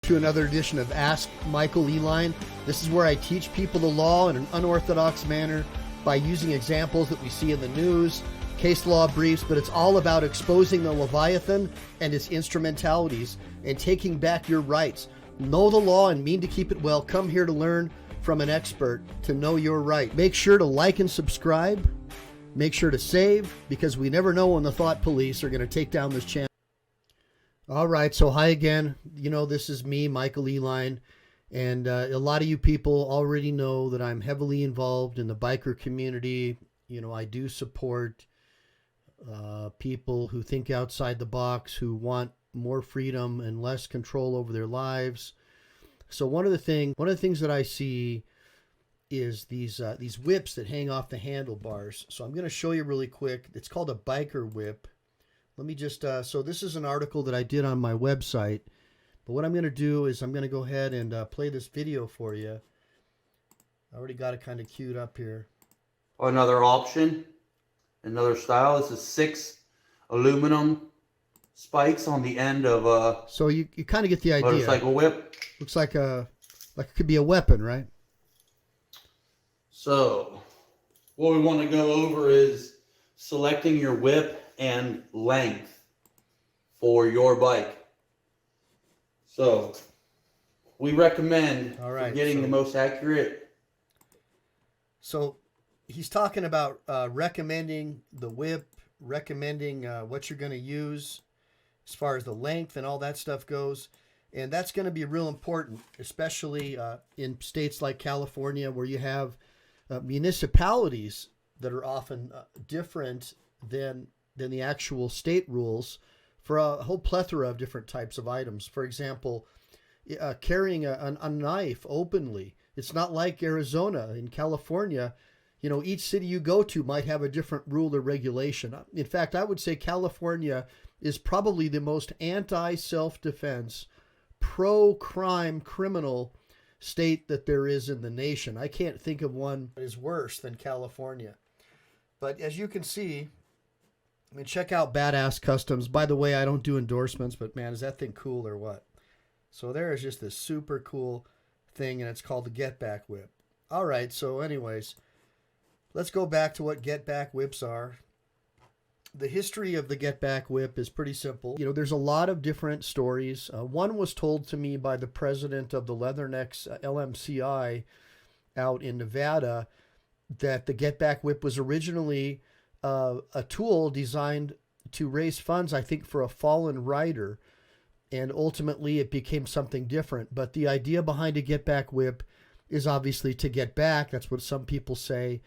to another edition of Ask Michael Eline. This is where I teach people the law in an unorthodox manner by using examples that we see in the news, case law briefs, but it's all about exposing the Leviathan and its instrumentalities and taking back your rights. Know the law and mean to keep it well. Come here to learn from an expert to know your right. Make sure to like and subscribe. Make sure to save, because we never know when the thought police are going to take down this channel. All right, so hi again. You know, this is me, Michael Eline, and a lot of you people already know that I'm heavily involved in the biker community. You know, I do support people who think outside the box, who want more freedom and less control over their lives. So one of the things that I see is these whips that hang off the handlebars. So I'm going to show you really quick. It's called a biker whip. Let me just, so this is an article that I did on my website, but what I'm going to do is I'm going to go ahead and play this video for you. I already got it kind of queued up here. Another option, another style. This is 6 aluminum spikes on the end of a so you kind of get the idea. Motorcycle whip. Looks like it could be a weapon, right? So what we want to go over is selecting your whip and length for your bike. So we recommend getting the most accurate. So he's talking about recommending the whip, recommending what you're going to use as far as the length and all that stuff goes. And that's going to be real important, especially in states like California, where you have municipalities that are often different than the actual state rules for a whole plethora of different types of items. For example, carrying a knife openly. It's not like Arizona. In California, you know, each city you go to might have a different rule or regulation. In fact, I would say California is probably the most anti-self-defense, pro-crime criminal state that there is in the nation. I can't think of one that is worse than California. But as you can see, I mean, check out Badass Customs. By the way, I don't do endorsements, but man, is that thing cool or what? So there is just this super cool thing, and it's called the Get Back Whip. All right, so anyways, let's go back to what Get Back Whips are. The history of the Get Back Whip is pretty simple. You know, there's a lot of different stories. One was told to me by the president of the Leathernecks LMCI out in Nevada, that the Get Back Whip was originally a tool designed to raise funds, I think, for a fallen rider, and ultimately it became something different. But the idea behind a Get Back Whip is obviously to get back. That's what some people say.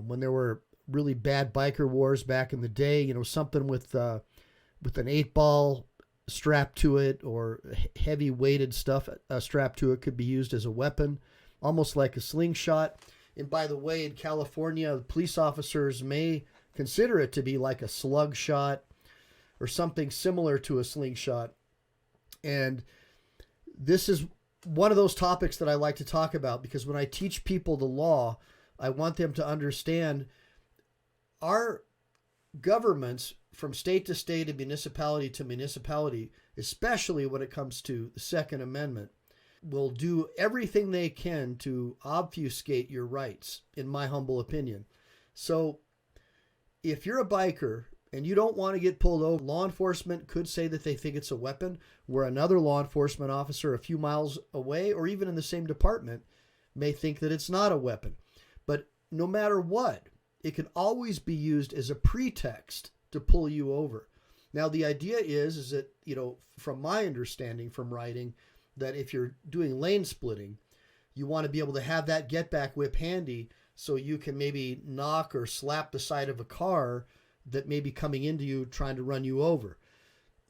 When there were really bad biker wars back in the day, you know, something with an 8-ball strapped to it, or heavy weighted stuff strapped to it, could be used as a weapon, almost like a slingshot. And by the way, in California, police officers may consider it to be like a slug shot or something similar to a slingshot. And this is one of those topics that I like to talk about, because when I teach people the law, I want them to understand our governments from state to state and municipality to municipality, especially when it comes to the Second Amendment, will do everything they can to obfuscate your rights, in my humble opinion. So if you're a biker and you don't want to get pulled over, law enforcement could say that they think it's a weapon, where another law enforcement officer a few miles away, or even in the same department, may think that it's not a weapon. But no matter what, it can always be used as a pretext to pull you over. Now, the idea is that, you know, from my understanding from writing, that if you're doing lane splitting, you want to be able to have that Get Back Whip handy, so you can maybe knock or slap the side of a car that may be coming into you trying to run you over.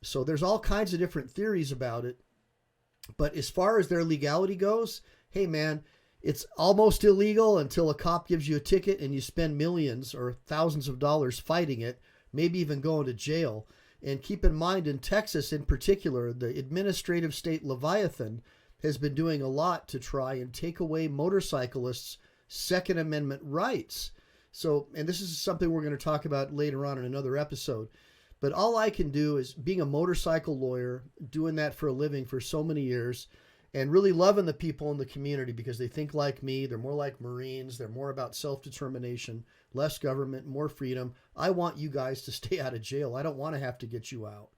So there's all kinds of different theories about it. But as far as their legality goes, hey man, it's almost illegal until a cop gives you a ticket and you spend millions or thousands of dollars fighting it, maybe even going to jail. And keep in mind, in Texas in particular, the administrative state Leviathan has been doing a lot to try and take away motorcyclists' Second Amendment rights. So, and this is something we're going to talk about later on in another episode. But all I can do is being a motorcycle lawyer, doing that for a living for so many years, and really loving the people in the community because they think like me. They're more like Marines. They're more about self-determination, less government, more freedom. I want you guys to stay out of jail. I don't want to have to get you out.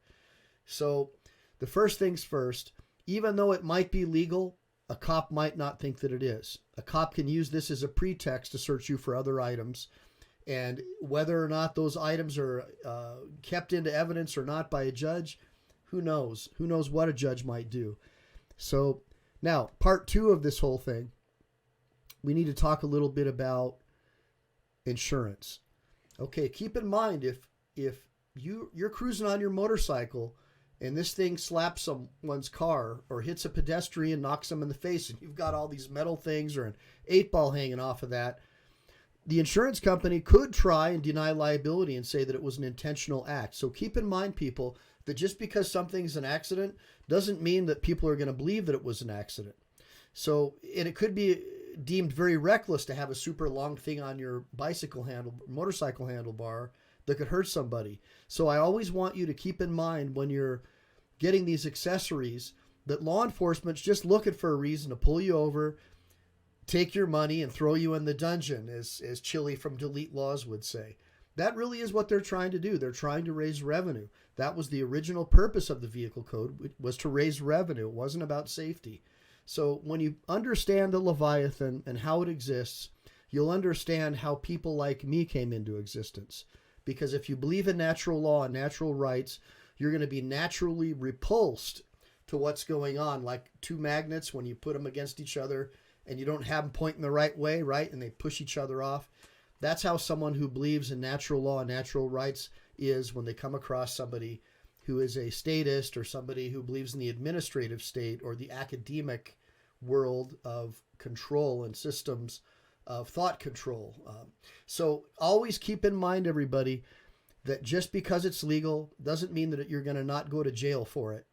So the first things first, even though it might be legal, a cop might not think that it is. A cop can use this as a pretext to search you for other items. And whether or not those items are kept into evidence or not by a judge, who knows? Who knows what a judge might do? So now, part 2 of this whole thing, we need to talk a little bit about insurance. Okay, keep in mind if you're cruising on your motorcycle and this thing slaps someone's car or hits a pedestrian, knocks them in the face, and you've got all these metal things or an 8-ball hanging off of that, the insurance company could try and deny liability and say that it was an intentional act. So keep in mind, people, that just because something's an accident doesn't mean that people are going to believe that it was an accident. So, and it could be deemed very reckless to have a super long thing on your motorcycle handlebar that could hurt somebody. So I always want you to keep in mind when you're getting these accessories that law enforcement's just looking for a reason to pull you over, take your money, and throw you in the dungeon, as Chili from Delete Laws would say. That really is what they're trying to do. They're trying to raise revenue. That was the original purpose of the vehicle code, was to raise revenue. It wasn't about safety. So when you understand the Leviathan and how it exists, you'll understand how people like me came into existence. Because if you believe in natural law and natural rights, you're going to be naturally repulsed to what's going on, like two magnets when you put them against each other and you don't have them pointing the right way, right? And they push each other off. That's how someone who believes in natural law and natural rights is when they come across somebody who is a statist or somebody who believes in the administrative state or the academic world of control and systems of thought control. So always keep in mind, everybody, that just because it's legal doesn't mean that you're going to not go to jail for it.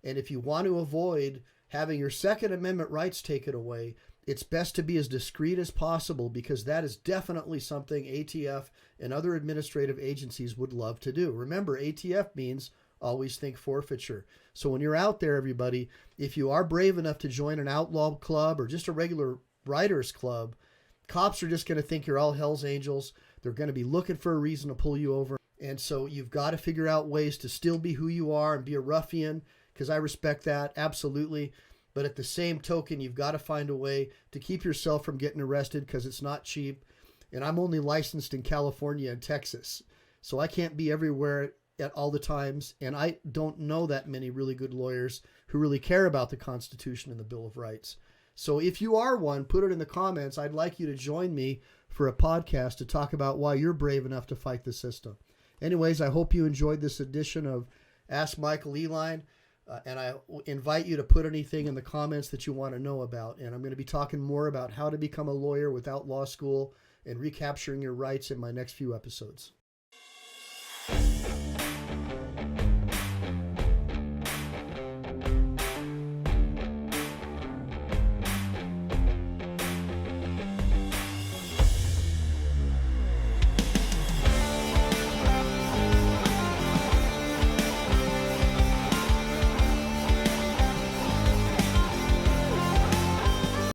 And if you want to avoid having your Second Amendment rights taken away, it's best to be as discreet as possible, because that is definitely something ATF and other administrative agencies would love to do. Remember, ATF means always think forfeiture. So when you're out there, everybody, if you are brave enough to join an outlaw club or just a regular writers club, cops are just going to think you're all Hell's Angels. They're going to be looking for a reason to pull you over. And so you've got to figure out ways to still be who you are and be a ruffian, because I respect that, absolutely. But at the same token, you've got to find a way to keep yourself from getting arrested, because it's not cheap. And I'm only licensed in California and Texas, so I can't be everywhere at all the times. And I don't know that many really good lawyers who really care about the Constitution and the Bill of Rights. So if you are one, put it in the comments. I'd like you to join me for a podcast to talk about why you're brave enough to fight the system. Anyways, I hope you enjoyed this edition of Ask Michael Eline. And I invite you to put anything in the comments that you want to know about. And I'm going to be talking more about how to become a lawyer without law school and recapturing your rights in my next few episodes.